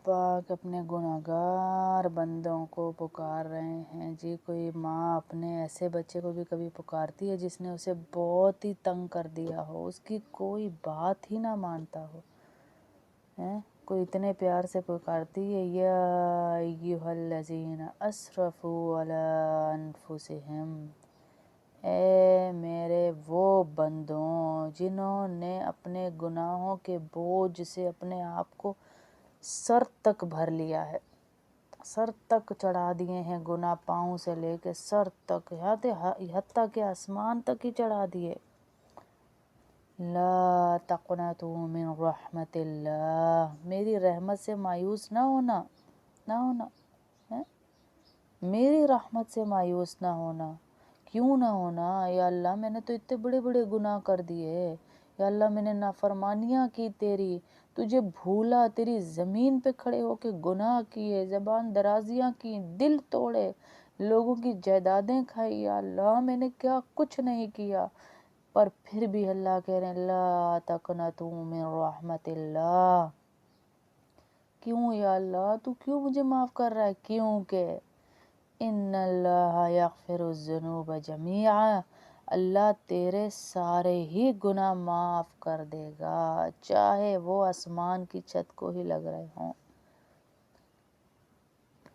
پاک اپنے گناہگار بندوں کو پکار رہے ہیں جی۔ کوئی ماں اپنے ایسے بچے کو بھی کبھی پکارتی ہے جس نے اسے بہت ہی تنگ کر دیا ہو، اس کی کوئی بات ہی نہ مانتا ہو، کوئی اتنے پیار سے پکارتی ہے، یا ایھا الذین اسرفوا علی انفسہم، اے میرے وہ بندوں جنہوں نے اپنے گناہوں کے بوجھ سے اپنے آپ کو سر تک بھر لیا ہے، سر تک چڑھا دیے ہیں گناہ، پاؤں سے لے کے سر تک، حتیٰ کہ آسمان تک ہی چڑھا دیے۔ لا تقنطوا من رحمت اللہ، میری رحمت سے مایوس نہ ہونا، میری رحمت سے مایوس نہ ہونا۔ کیوں نہ ہونا؟ یا اللہ میں نے تو اتنے بڑے بڑے گناہ کر دیے، یا اللہ میں نے نافرمانیاں کی تیری، تجھے بھولا، تیری زمین پہ کھڑے ہو کے گناہ کیے، زبان درازیاں کی، دل توڑے، لوگوں کی جائیدادیں کھائی، یا اللہ میں نے کیا کچھ نہیں کیا، پر پھر بھی اللہ کہہ رہے ہیں لا تقنطوا من رحمت اللہ۔ کیوں یا اللہ تو کیوں مجھے معاف کر رہا ہے؟ کیونکہ ان اللہ یغفر الذنوب جمیعا، اللہ تیرے سارے ہی گناہ معاف کر دے گا، چاہے وہ آسمان کی چھت کو ہی لگ رہے ہوں۔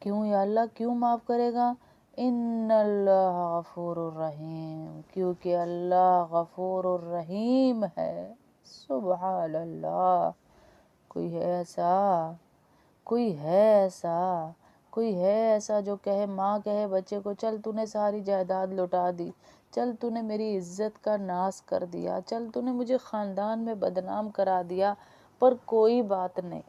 کیوں یا اللہ کیوں معاف کرے گا؟ ان اللہ غفور الرحیم، کیونکہ اللہ غفور الرحیم ہے۔ سبحان اللہ۔ کوئی ہے ایسا، کوئی ہے ایسا، کوئی ہے ایسا جو کہے، ماں کہے بچے کو چل تو نے ساری جائیداد لٹا دی، چل تو نے میری عزت کا ناس کر دیا، چل تو نے مجھے خاندان میں بدنام کرا دیا، پر کوئی بات نہیں،